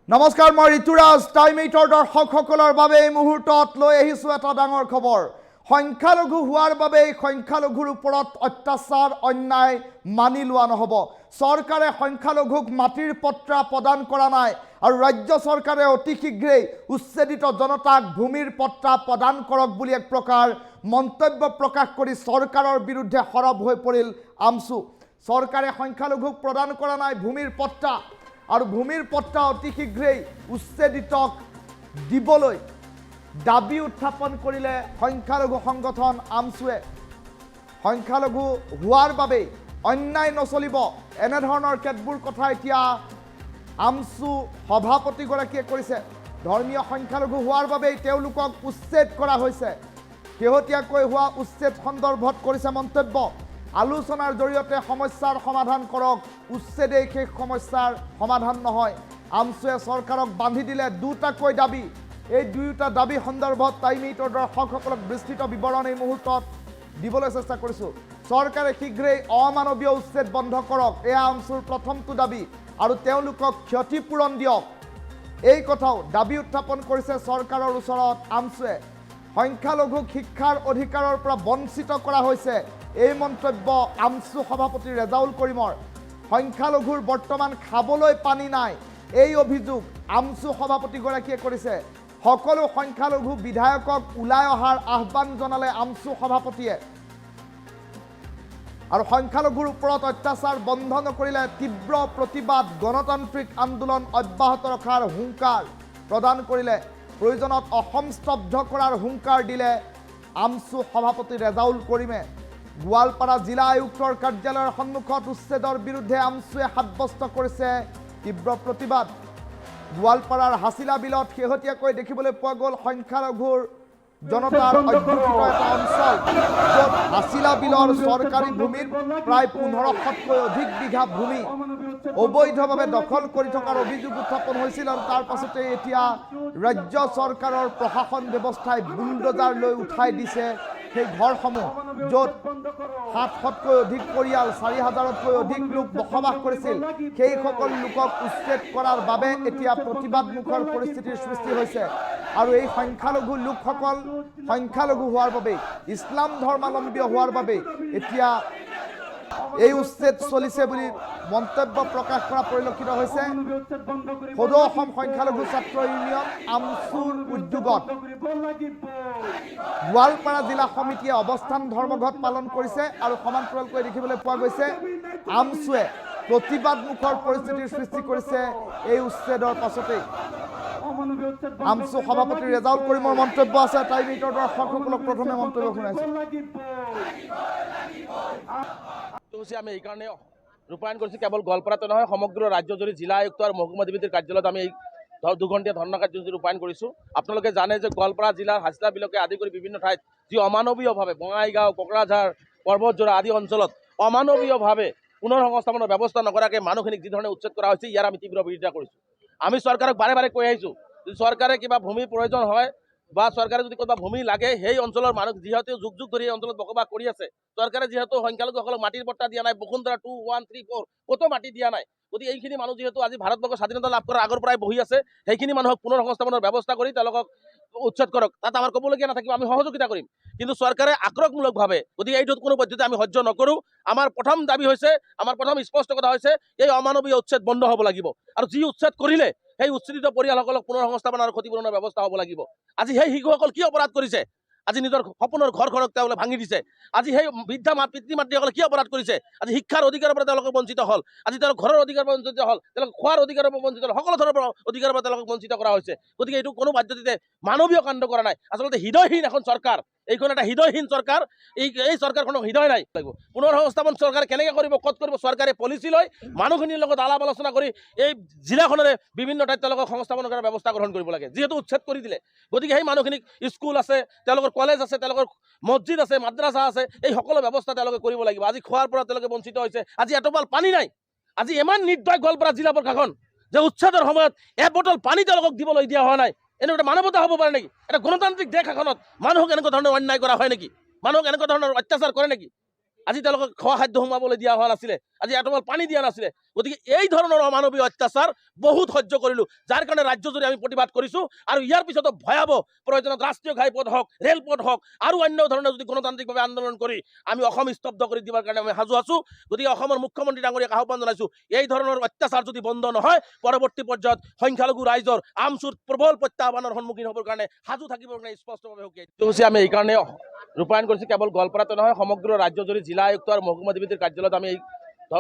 নমস্কাৰ, মই ঋতুৰাজ। টাইম 8ৰ দৰ্শকসকলৰ বাবে এই মুহূৰ্তত লৈ আহিছোঁ এটা ডাঙৰ খবৰ। সংখ্যালঘু হোৱাৰ বাবে সংখ্যালঘুৰ ওপৰত অত্যাচাৰ অন্যায় মানি লোৱা নহ'ব। চৰকাৰে সংখ্যালঘুক মাটিৰ পট্টা প্ৰদান কৰা নাই আৰু ৰাজ্য চৰকাৰে অতি শীঘ্ৰেই উচ্ছেদিত জনতাক ভূমিৰ পট্টা প্ৰদান কৰক বুলি এক প্ৰকাৰ মন্তব্য প্ৰকাশ কৰি চৰকাৰৰ বিৰুদ্ধে সৰব হৈ পৰিল আমছু। চৰকাৰে সংখ্যালঘুক প্ৰদান কৰা নাই ভূমিৰ পট্টা আৰু ভূমিৰ পট্টা অতি শীঘ্ৰেই উচ্ছেদিতক দিবলৈ দাবী উত্থাপন কৰিলে সংখ্যালঘু সংগঠন আমছুৱে। সংখ্যালঘু হোৱাৰ বাবে অন্যায় নচলিব, এনেধৰণৰ কেতবোৰ কথা এতিয়া আমছু সভাপতিগৰাকীয়ে কৰিছে। ধৰ্মীয় সংখ্যালঘু হোৱাৰ বাবেই তেওঁলোকক উচ্ছেদ কৰা হৈছে। শেহতীয়াকৈ হোৱা উচ্ছেদ সন্দৰ্ভত কৰিছে মন্তব্য। আলোচনাৰ জৰিয়তে সমস্যাৰ সমাধান কৰক, উচ্ছেদেই সেই সমস্যাৰ সমাধান নহয়। আমছুৱে চৰকাৰক বান্ধি দিলে দুটাকৈ দাবী। এই দুয়োটা দাবী সন্দৰ্ভত টাইম 8ৰ দৰ্শকসকলক বিস্তৃত বিৱৰণ এই মুহূৰ্তত দিবলৈ চেষ্টা কৰিছোঁ। চৰকাৰে শীঘ্ৰেই অমানৱীয় উচ্ছেদ বন্ধ কৰক, এয়া আমছুৰ প্ৰথমটো দাবী, আৰু তেওঁলোকক ক্ষতিপূৰণ দিয়ক। এই কথাও দাবী উত্থাপন কৰিছে চৰকাৰৰ ওচৰত আমছুৱে। সংখ্যালঘুক শিক্ষাৰ অধিকাৰৰ পৰা বঞ্চিত কৰা হৈছে, এই মন্তব্য আমছু সভাপতি ৰেজাউল কৰিমৰ। সংখ্যালঘুৰ বৰ্তমান খাবলৈ পানী নাই, এই অভিযোগ আমছু সভাপতিগৰাকীয়ে কৰিছে। সকলো সংখ্যালঘু বিধায়কক ওলাই অহাৰ আহ্বান জনালে আমছু সভাপতিয়ে। আৰু সংখ্যালঘুৰ ওপৰত অত্যাচাৰ বন্ধ নকৰিলে তীব্ৰ প্ৰতিবাদ, গণতান্ত্ৰিক আন্দোলন অব্যাহত ৰখাৰ হুংকাৰ প্ৰদান কৰিলে। প্ৰয়োজনত অসম স্তব্ধ কৰাৰ হুংকাৰ দিলে আমছু সভাপতি ৰেজাউল কৰিমে। গোৱালপাৰা জিলা আয়ুক্তৰ কাৰ্যালয়ৰ সন্মুখত উচ্ছেদৰ বিৰুদ্ধে আমছুৱে সাব্যস্ত কৰিছে তীব্ৰ প্ৰতিবাদ। গোৱালপাৰাৰ হাছিলা বিলত শেহতীয়াকৈ দেখিবলৈ পোৱা গ'ল সংখ্যালঘুৰ জনতাৰ অধ্যুষিত এটা অঞ্চল, য'ত হাছিলা বিলৰ চৰকাৰী ভূমিৰ প্ৰায় 1500তকৈ অধিক বিঘা ভূমি অবৈধভাৱে দখল কৰি থকাৰ অভিযোগ উত্থাপন হৈছিল। আৰু তাৰ পাছতে এতিয়া ৰাজ্য চৰকাৰৰ প্ৰশাসন ব্যৱস্থাই বুলডোজাৰ লৈ উঠাই দিছে সেই ঘৰসমূহ, য'ত 700তকৈ অধিক পৰিয়াল, 4000তকৈ অধিক লোক বসবাস কৰিছিল। সেইসকল লোকক উচ্ছেদ কৰাৰ বাবে এতিয়া প্ৰতিবাদমুখৰ পৰিস্থিতিৰ সৃষ্টি হৈছে। আৰু এই সংখ্যালঘু লোকসকল সংখ্যালঘু হোৱাৰ বাবে, ইছলাম ধৰ্মাৱলম্বী হোৱাৰ বাবে এতিয়া এই উচ্ছেদ চলিছে বুলি মন্তব্য প্ৰকাশ কৰা পৰিলক্ষিত হৈছে। সদৌ অসম সংখ্যালঘু ছাত্ৰ ইউনিয়ন আমছুৰ উদ্যোগত গোৱালপাৰা জিলা সমিতিয়ে অৱস্থান ধৰ্মঘট পালন কৰিছে। আৰু সমান্তৰালকৈ দেখিবলৈ পোৱা গৈছে আমছুৱে প্ৰতিবাদমুখৰ পৰিস্থিতিৰ সৃষ্টি কৰিছে এই উচ্ছেদৰ পাছতেই। আমছু সভাপতি ৰেজাউল কৰিমৰ মন্তব্য আছে। টাইম 8ৰ দৰ্শকসকলক প্ৰথমে মন্তব্য শুনাইছোঁ। আমি এইকাৰণে ৰূপায়ণ কৰিছোঁ, কেৱল গোৱালপাৰাতে নহয়, সমগ্ৰ ৰাজ্যজুৰি জিলা আয়ুক্ত আৰু মহকুমা অধিপতিৰ কাৰ্যালয়ত আমি এই দুঘণ্টীয়া ধৰ্ণা কাৰ্যসূচী ৰূপায়ণ কৰিছোঁ। আপোনালোকে জানে যে গোৱালপাৰা জিলাৰ হাছিলা বিলকে আদি কৰি বিভিন্ন ঠাইত যি অমানৱীয়ভাৱে বঙাইগাঁও, কোকৰাঝাৰ, পৰ্বতজোৰা আদি অঞ্চলত অমানৱীয়ভাৱে পুনৰ সংস্থাপনৰ ব্যৱস্থা নকৰাকৈ মানুহখিনিক যিধৰণে উচ্ছেদ কৰা হৈছে, ইয়াৰ আমি তীব্ৰ বিৰোধিতা কৰিছোঁ। আমি চৰকাৰক বাৰে বাৰে কৈ আহিছোঁ, যদি চৰকাৰে কিবা ভূমিৰ প্ৰয়োজন হয় বা চৰকাৰে যদি ক'ৰবাত ভূমি লাগে, সেই অঞ্চলৰ মানুহ যিহেতু যুগ যুগ ধৰি এই অঞ্চলত বসবাস কৰি আছে, চৰকাৰে যিহেতু সংখ্যালঘুসকলক মাটিৰ পট্টা দিয়া নাই, বসুন্ধৰা 2, 1, 3, 4 ক'তো মাটি দিয়া নাই। গতিকে এইখিনি মানুহ যিহেতু আজি ভাৰতবৰ্ষৰ স্বাধীনতা লাভ কৰাৰ আগৰ পৰাই বহি আছে, সেইখিনি মানুহক পুনৰ সংস্থাপনৰ ব্যৱস্থা কৰি তেওঁলোকক উচ্ছেদ কৰক, তাত আমাৰ ক'বলগীয়া নাথাকিব, আমি সহযোগিতা কৰিম। কিন্তু চৰকাৰে আক্ৰমণমূলকভাৱে, গতিকে এইটোত কোনো পদ্ধতি আমি সহ্য নকৰোঁ। আমাৰ প্ৰথম দাবী হৈছে, আমাৰ প্ৰথম স্পষ্ট কথা হৈছে, এই অমানৱীয় উচ্ছেদ বন্ধ হ'ব লাগিব। আৰু যি উচ্ছেদ কৰিলে সেই উচ্ছেদিত পৰিয়ালসকলক পুনৰ সংস্থাপন আৰু ক্ষতিপূৰণৰ ব্যৱস্থা হ'ব লাগিব। আজি সেই শিশুসকল কি অপৰাধ কৰিছে? আজি নিজৰ সপোনৰ ঘৰখনক তেওঁলোকে ভাঙি দিছে। আজি সেই বৃদ্ধা পিতৃ মাতৃসকলে কি অপৰাধ কৰিছে? আজি শিক্ষাৰ অধিকাৰৰ পৰা তেওঁলোকে বঞ্চিত হ'ল, আজি তেওঁলোক ঘৰৰ অধিকাৰৰ পৰা বঞ্চিত হ'ল, তেওঁলোক খোৱাৰ অধিকাৰৰ পৰা বঞ্চিত হ'ল, সকলো ধৰণৰ অধিকাৰৰ পৰা তেওঁলোকক বঞ্চিত কৰা হৈছে। গতিকে এইটো কোনো পদ্ধতিতে মানৱীয় কাণ্ড কৰা নাই। আচলতে হৃদয়হীন এখন চৰকাৰ, এইখন এটা হৃদয়হীন চৰকাৰ। এই চৰকাৰখনক হৃদয় নাই। পুনৰ সংস্থাপন চৰকাৰে কেনেকৈ কৰিব, ক'ত কৰিব? চৰকাৰে পলিচি লৈ মানুহখিনিৰ লগত আলাপ আলোচনা কৰি এই জিলাখনেৰে বিভিন্ন ঠাইত তেওঁলোকক সংস্থাপন কৰাৰ ব্যৱস্থা গ্ৰহণ কৰিব লাগে। যিহেতু উচ্ছেদ কৰি দিলে, গতিকে সেই মানুহখিনিক স্কুল আছে, তেওঁলোকৰ কলেজ আছে, তেওঁলোকৰ মছজিদ আছে, মাদ্ৰাছা আছে, এই সকলো ব্যৱস্থা তেওঁলোকে কৰিব লাগিব। আজি খোৱাৰ পৰা তেওঁলোকে বঞ্চিত হৈছে, আজি এটোপাল পানী নাই। আজি ইমান নিৰ্দয় গোৱালপাৰা জিলা প্ৰশাসন যে উচ্ছেদৰ সময়ত এবটল পানী তেওঁলোকক দিবলৈ দিয়া হোৱা নাই। এনেকুৱা মানৱতা হ'ব পাৰে নেকি? এটা গণতান্ত্ৰিক দেশ এখনত মানুহক এনেকুৱা ধৰণৰ অন্যায় কৰা হয় নেকি? মানুহক এনেকুৱা ধৰণৰ অত্যাচাৰ কৰে নেকি? আজি তেওঁলোকক খোৱা খাদ্য সোমাবলৈ দিয়া হোৱা নাছিলে, আজি এটোপাল পানী দিয়া নাছিলে। গতিকে এই ধৰণৰ অমানৱীয় অত্যাচাৰ বহুত সহ্য কৰিলোঁ, যাৰ কাৰণে ৰাজ্যজুৰি আমি প্ৰতিবাদ কৰিছোঁ। আৰু ইয়াৰ পিছতো ভয়াৱহ প্ৰয়োজনত ৰাষ্ট্ৰীয় ঘাইপথ হওক, ৰেলপথ হওক আৰু অন্য ধৰণৰ যদি গণতান্ত্ৰিকভাৱে আন্দোলন কৰি আমি অসম স্তব্ধ কৰি দিবৰ কাৰণে আমি সাজু আছোঁ। গতিকে অসমৰ মুখ্যমন্ত্ৰী ডাঙৰীয়াক আহ্বান জনাইছোঁ, এই ধৰণৰ অত্যাচাৰ যদি বন্ধ নহয়, পৰৱৰ্তী পৰ্যায়ত সংখ্যালঘু ৰাইজৰ আমচুৰ প্ৰবল প্ৰত্যাহ্বানৰ সন্মুখীন হ'বৰ কাৰণে সাজু থাকিবৰ কাৰণে স্পষ্টভাৱে সুকীয়া আমি এইকাৰণে ৰূপায়ণ কৰিছোঁ। কেৱল গোৱালপাৰাতে নহয়, সমগ্ৰ ৰাজ্যজুৰি জিলা আয়ুক্ত আৰু মহকুমা অধিপতিৰ কাৰ্যালয়ত আমি এই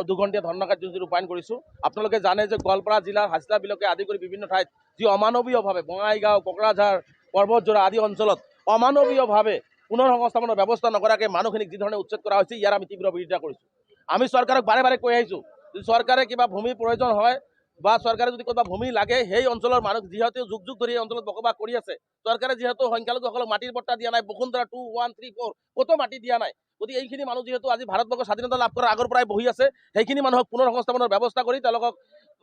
দুঘণ্টীয়া ধৰ্ণা কাৰ্যসূচী ৰূপায়ণ কৰিছোঁ। আপোনালোকে জানে যে গোৱালপাৰা জিলাৰ হাজৰা বিলকে আদি কৰি বিভিন্ন ঠাইত যি অমানৱীয়ভাৱে বঙাইগাঁও, কোকৰাঝাৰ, পৰ্বতজোৰা আদি অঞ্চলত অমানৱীয়ভাৱে পুনৰ সংস্থাপনৰ ব্যৱস্থা নকৰাকৈ মানুহখিনিক যি ধৰণে উচ্ছেদ কৰা হৈছে, ইয়াৰ আমি তীব্ৰ বিৰোধিতা কৰিছোঁ। আমি চৰকাৰক বাৰে বাৰে কৈ আহিছোঁ, যদি চৰকাৰে কিবা ভূমিৰ প্ৰয়োজন হয় বা চৰকাৰে যদি ক'ৰবাত ভূমি লাগে, সেই অঞ্চলৰ মানুহ যিহেতু যুগ যুগ ধৰি এই অঞ্চলত বসবাস কৰি আছে, চৰকাৰে যিহেতু সংখ্যালঘুসকলক মাটিৰ পট্টা দিয়া নাই, বসুন্ধৰা 2, 1, 3, 4 ক'তো মাটি দিয়া নাই। গতিকে এইখিনি মানুহ যিহেতু আজি ভাৰতবৰ্ষৰ স্বাধীনতা লাভ কৰাৰ আগৰ পৰাই বহি আছে, সেইখিনি মানুহক পুনৰ সংস্থাপনৰ ব্যৱস্থা কৰি তেওঁলোকক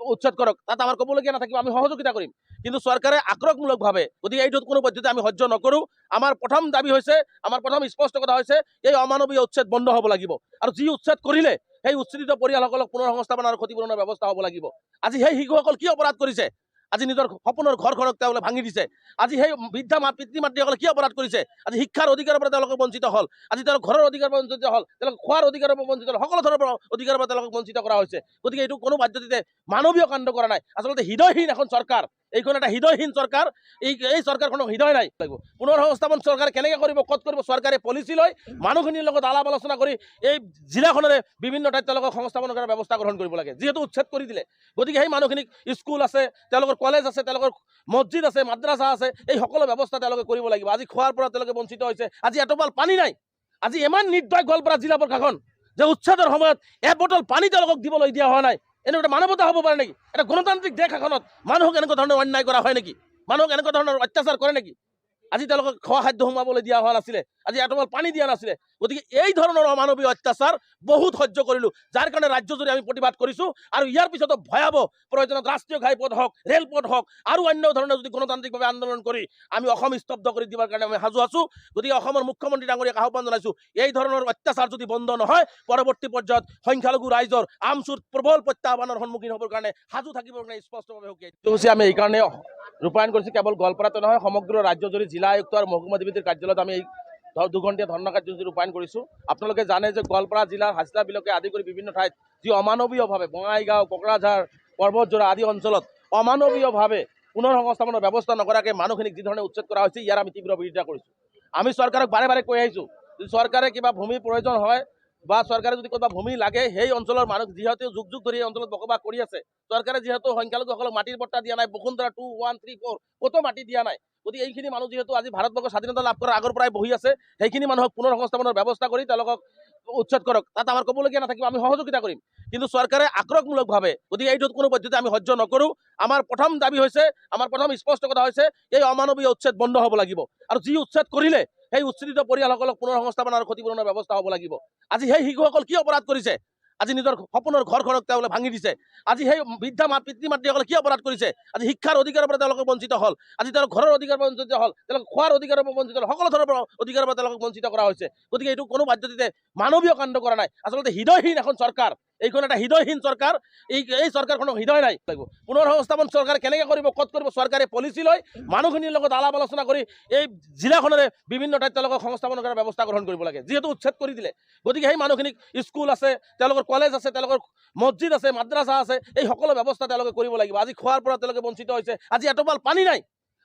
উচ্ছেদ কৰক, তাত আমাৰ ক'বলগীয়া নাথাকিব, আমি সহযোগিতা কৰিম। কিন্তু চৰকাৰে আক্ৰমণমূলকভাৱে, গতিকে এইটোত কোনো পদ্ধতি আমি সহ্য নকৰোঁ। আমাৰ প্ৰথম দাবী হৈছে, আমাৰ প্ৰথম স্পষ্ট কথা হৈছে, এই অমানৱীয় উচ্ছেদ বন্ধ হ'ব লাগিব। আৰু যি উচ্ছেদ কৰিলে সেই উচ্ছেদিত পৰিয়ালসকলক পুনৰ সংস্থাপন আৰু ক্ষতিপূৰণৰ ব্যৱস্থা হ'ব লাগিব। আজি সেই শিশুসকল কি অপৰাধ কৰিছে? আজি নিজৰ সপোনৰ ঘৰখনক তেওঁলোকে ভাঙি দিছে। আজি সেই বৃদ্ধা পিতৃ মাতৃসকলে কি অপৰাধ কৰিছে? আজি শিক্ষাৰ অধিকাৰৰ পৰা তেওঁলোকে বঞ্চিত হ'ল, আজি তেওঁলোকৰ ঘৰৰ অধিকাৰৰ পৰা বঞ্চিত হ'ল, তেওঁলোকে খোৱাৰ অধিকাৰৰ পৰা বঞ্চিত হ'ল, সকলো ধৰণৰ অধিকাৰৰ পৰা তেওঁলোকক বঞ্চিত কৰা হৈছে। গতিকে এইটো কোনো পদ্ধতিতে মানৱীয় কাণ্ড কৰা নাই। আচলতে হৃদয়হীন এখন চৰকাৰ, এইখন এটা হৃদয়হীন চৰকাৰ। এই চৰকাৰখনৰ হৃদয় নাই। পুনৰ সংস্থাপন চৰকাৰে কেনেকৈ কৰিব, ক'ত কৰিব? চৰকাৰে পলিচি লৈ মানুহখিনিৰ লগত আলাপ আলোচনা কৰি এই জিলাখনৰে বিভিন্ন ঠাইত তেওঁলোকক সংস্থাপন কৰাৰ ব্যৱস্থা গ্ৰহণ কৰিব লাগে, যিহেতু উচ্ছেদ কৰি দিলে। গতিকে সেই মানুহখিনিক স্কুল আছে, তেওঁলোকৰ কলেজ আছে, তেওঁলোকৰ মছজিদ আছে, মাদ্ৰাছা আছে, এই সকলো ব্যৱস্থা তেওঁলোকে কৰিব লাগিব। আজি খোৱাৰ পৰা তেওঁলোকে বঞ্চিত হৈছে, আজি এটোপাল পানী নাই। আজি ইমান নিৰ্দয় গোৱালপাৰা জিলা প্ৰশাসন যে উচ্ছেদৰ সময়ত এবটল পানী তেওঁলোকক দিবলৈ দিয়া হোৱা নাই। এনেকুৱা মানৱতা হ'ব পাৰে নেকি? এটা গণতান্ত্ৰিক দেশ এখনত মানুহক এনেকুৱা ধৰণৰ অন্যায় কৰা হয় নেকি? মানুহক এনেকুৱা ধৰণৰ অত্যাচাৰ কৰে নেকি? আজি তেওঁলোকক খোৱা খাদ্য সোমাবলৈ দিয়া হোৱা নাছিলে, আজি এটোপাল পানী দিয়া নাছিলে। গতিকে এই ধৰণৰ অমানৱীয় অত্যাচাৰ বহুত সহ্য কৰিলোঁ, যাৰ কাৰণে ৰাজ্যজুৰি আমি প্ৰতিবাদ কৰিছোঁ। আৰু ইয়াৰ পিছতো ভয়াৱহ প্ৰয়োজনত ৰাষ্ট্ৰীয় ঘাইপথ হওক, ৰেলপথ হওক আৰু অন্য ধৰণৰ যদি গণতান্ত্ৰিকভাৱে আন্দোলন কৰি আমি অসম স্তব্ধ কৰি দিবৰ কাৰণে আমি সাজু আছোঁ। গতিকে অসমৰ মুখ্যমন্ত্ৰী ডাঙৰীয়াক আহ্বান জনাইছোঁ, এই ধৰণৰ অত্যাচাৰ যদি বন্ধ নহয়, পৰৱৰ্তী পৰ্যায়ত সংখ্যালঘু ৰাইজৰ আমচুৰ প্ৰবল প্ৰত্যাহ্বানৰ সন্মুখীন হ'বৰ কাৰণে সাজু থাকিবৰ কাৰণে স্পষ্টভাৱে সুকীয়া আমি এইকাৰণে ৰূপায়ণ কৰিছোঁ। কেৱল গোৱালপাৰাতে নহয়, সমগ্ৰ ৰাজ্যজুৰি জিলা আয়ুক্ত আৰু মহকুমা অধিপতিৰ কাৰ্যালয়ত আমি এই দুঘণ্টীয়া ধৰ্ণা কাৰ্যসূচী ৰূপায়ণ কৰিছোঁ। আপোনালোকে জানে যে গোৱালপাৰা জিলাৰ হাজৰা বিলকে আদি কৰি বিভিন্ন ঠাইত যি অমানৱীয়ভাৱে বঙাইগাঁও, কোকৰাঝাৰ, পৰ্বতজোৰা আদি অঞ্চলত অমানৱীয়ভাৱে পুনৰ সংস্থাপনৰ ব্যৱস্থা নকৰাকৈ মানুহখিনিক যি ধৰণে উচ্ছেদ কৰা হৈছে, ইয়াৰ আমি তীব্ৰ বিৰোধিতা কৰিছোঁ। আমি চৰকাৰক বাৰে বাৰে কৈ আহিছোঁ, যদি চৰকাৰে কিবা ভূমিৰ প্ৰয়োজন হয় বা চৰকাৰে যদি ক'ৰবাত ভূমি লাগে, সেই অঞ্চলৰ মানুহ যিহেতু যুগ যুগ ধৰি এই অঞ্চলত বসবাস কৰি আছে, চৰকাৰে যিহেতু সংখ্যালঘুসকলক মাটিৰ পট্টা দিয়া নাই, বসুন্ধৰা 2, 1, 3, 4 ক'তো মাটি দিয়া নাই। গতিকে এইখিনি মানুহ যিহেতু আজি ভাৰতবৰ্ষৰ স্বাধীনতা লাভ কৰাৰ আগৰ পৰাই বহি আছে, সেইখিনি মানুহক পুনৰ সংস্থাপনৰ ব্যৱস্থা কৰি তেওঁলোকক উচ্ছেদ কৰক, তাত আমাৰ ক'বলগীয়া নাথাকিব, আমি সহযোগিতা কৰিম। কিন্তু চৰকাৰে আক্ৰমণমূলকভাৱে, গতিকে এইটোত কোনো পদ্ধতি আমি সহ্য নকৰোঁ। আমাৰ প্ৰথম দাবী হৈছে, আমাৰ প্ৰথম স্পষ্ট কথা হৈছে, এই অমানৱীয় উচ্ছেদ বন্ধ হ'ব লাগিব। আৰু যি উচ্ছেদ কৰিলে সেই উচ্ছেদিত পৰিয়ালসকলক পুনৰ সংস্থাপন আৰু ক্ষতিপূৰণৰ ব্যৱস্থা হ'ব লাগিব। আজি সেই শিশুসকল কি অপৰাধ কৰিছে? আজি নিজৰ সপোনৰ ঘৰখনক তেওঁলোকে ভাঙি দিছে। আজি সেই বৃদ্ধা পিতৃ মাতৃসকলে কি অপৰাধ কৰিছে? আজি শিক্ষাৰ অধিকাৰৰ পৰা তেওঁলোকে বঞ্চিত হ'ল, আজি তেওঁলোকৰ ঘৰৰ অধিকাৰৰ পৰা বঞ্চিত হ'ল, তেওঁলোকে খোৱাৰ অধিকাৰৰ পৰা বঞ্চিত হ'ল, সকলো ধৰণৰ অধিকাৰৰ পৰা তেওঁলোকক বঞ্চিত কৰা হৈছে। গতিকে এইটো কোনো পদ্ধতিতে মানৱীয় কাণ্ড কৰা নাই। আচলতে হৃদয়হীন এখন চৰকাৰ, এইখন এটা হৃদয়হীন চৰকাৰ। এই চৰকাৰখনৰ হৃদয় নাই। পুনৰ সংস্থাপন চৰকাৰে কেনেকৈ কৰিব, ক'ত কৰিব? চৰকাৰে পলিচি লৈ মানুহখিনিৰ লগত আলাপ আলোচনা কৰি এই জিলাখনৰে বিভিন্ন ঠাইত তেওঁলোকক সংস্থাপন কৰাৰ ব্যৱস্থা গ্ৰহণ কৰিব লাগে, যিহেতু উচ্ছেদ কৰি দিলে। গতিকে সেই মানুহখিনিক স্কুল আছে, তেওঁলোকৰ কলেজ আছে, তেওঁলোকৰ মছজিদ আছে, মাদ্ৰাছা আছে, এই সকলো ব্যৱস্থা তেওঁলোকে কৰিব লাগিব। আজি খোৱাৰ পৰা তেওঁলোকে বঞ্চিত হৈছে, আজি এটোপাল পানী নাই।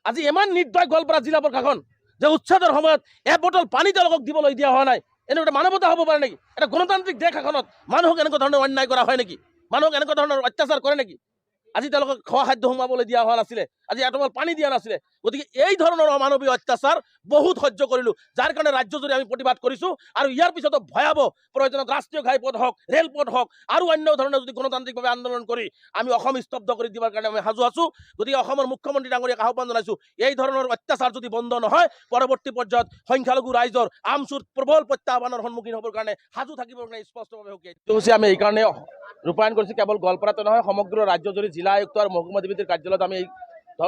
আজি ইমান নিৰ্দয় গোৱালপাৰা জিলা প্ৰশাসন যে উচ্ছেদৰ সময়ত এবটল পানী তেওঁলোকক দিবলৈ দিয়া হোৱা নাই। এনেকুৱা মানৱতা হ'ব পাৰে নেকি? এটা গণতান্ত্ৰিক দেশ এখনত মানুহক এনেকুৱা ধৰণৰ অন্যায় কৰা হয় নেকি? মানুহক এনেকুৱা ধৰণৰ অত্যাচাৰ কৰে নেকি? আজি তেওঁলোকক খোৱা খাদ্য সোমাবলৈ দিয়া হোৱা নাছিলে, আজি এটোপাল পানী দিয়া নাছিলে। গতিকে এই ধৰণৰ অমানৱীয় অত্যাচাৰ বহুত সহ্য কৰিলোঁ, যাৰ কাৰণে ৰাজ্যজুৰি আমি প্ৰতিবাদ কৰিছোঁ। আৰু ইয়াৰ পিছতো ভয়াৱহ প্ৰয়োজনত ৰাষ্ট্ৰীয় ঘাইপথ হওক, ৰেলপথ হওক আৰু অন্য ধৰণৰ যদি গণতান্ত্ৰিকভাৱে আন্দোলন কৰি আমি অসম স্তব্ধ কৰি দিবৰ কাৰণে আমি সাজু আছোঁ। গতিকে অসমৰ মুখ্যমন্ত্ৰী ডাঙৰীয়াক আহ্বান জনাইছোঁ, এই ধৰণৰ অত্যাচাৰ যদি বন্ধ নহয়, পৰৱৰ্তী পৰ্যায়ত সংখ্যালঘু ৰাইজৰ আমচুৰ প্ৰবল প্ৰত্যাহ্বানৰ সন্মুখীন হ'বৰ কাৰণে সাজু থাকিবৰ কাৰণে স্পষ্টভাৱে সুকীয়া আমি এইকাৰণে ৰূপায়ণ কৰিছোঁ। কেৱল গোৱালপাৰাতে নহয়, সমগ্ৰ ৰাজ্যজুৰি জিলা আয়ুক্ত আৰু মহকুমা অধিপতিৰ কাৰ্যালয়ত আমি এই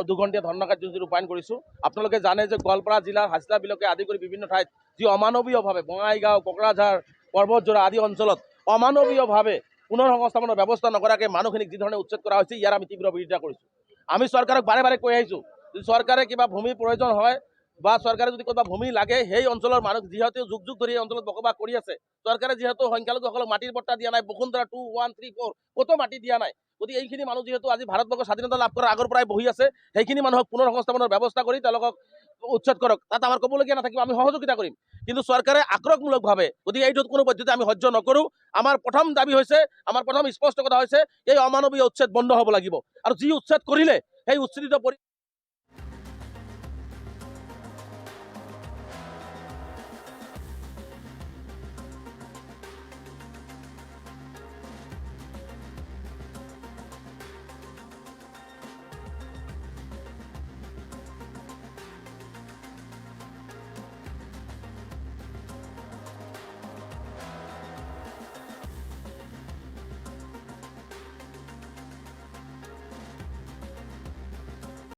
দুঘণ্টীয়া ধৰ্ণা কাৰ্যসূচী ৰূপায়ণ কৰিছোঁ। আপোনালোকে জানে যে গোৱালপাৰা জিলাৰ হাজৰা বিলকে আদি কৰি বিভিন্ন ঠাইত যি অমানৱীয়ভাৱে বঙাইগাঁও, কোকৰাঝাৰ, পৰ্বতজোৰা আদি অঞ্চলত অমানৱীয়ভাৱে পুনৰ সংস্থাপনৰ ব্যৱস্থা নকৰাকৈ মানুহখিনিক যি ধৰণে উচ্ছেদ কৰা হৈছে, ইয়াৰ আমি তীব্ৰ বিৰোধিতা কৰিছোঁ। আমি চৰকাৰক বাৰে বাৰে কৈ আহিছোঁ, যদি চৰকাৰে কিবা ভূমিৰ প্ৰয়োজন হয় বা চৰকাৰে যদি ক'ৰবাত ভূমি লাগে, সেই অঞ্চলৰ মানুহ যিহেতু যুগ যুগ ধৰি এই অঞ্চলত বসবাস কৰি আছে, চৰকাৰে যিহেতু সংখ্যালঘুসকলক মাটিৰ পট্টা দিয়া নাই, বসুন্ধৰা 2, 1, 3, 4 ক'তো মাটি দিয়া নাই। গতিকে এইখিনি মানুহ যিহেতু আজি ভাৰতবৰ্ষৰ স্বাধীনতা লাভ কৰাৰ আগৰ পৰাই বহি আছে, সেইখিনি মানুহক পুনৰ সংস্থাপনৰ ব্যৱস্থা কৰি তেওঁলোকক উচ্ছেদ কৰক, তাত আমাৰ ক'বলগীয়া নাথাকিব, আমি সহযোগিতা কৰিম। কিন্তু চৰকাৰে আক্ৰমণমূলকভাৱে, গতিকে এইটোত কোনো পদ্ধতি আমি সহ্য নকৰোঁ। আমাৰ প্ৰথম দাবী হৈছে, আমাৰ প্ৰথম স্পষ্ট কথা হৈছে, এই অমানৱীয় উচ্ছেদ বন্ধ হ'ব লাগিব, আৰু যি উচ্ছেদ কৰিলে সেই উচ্ছেদিত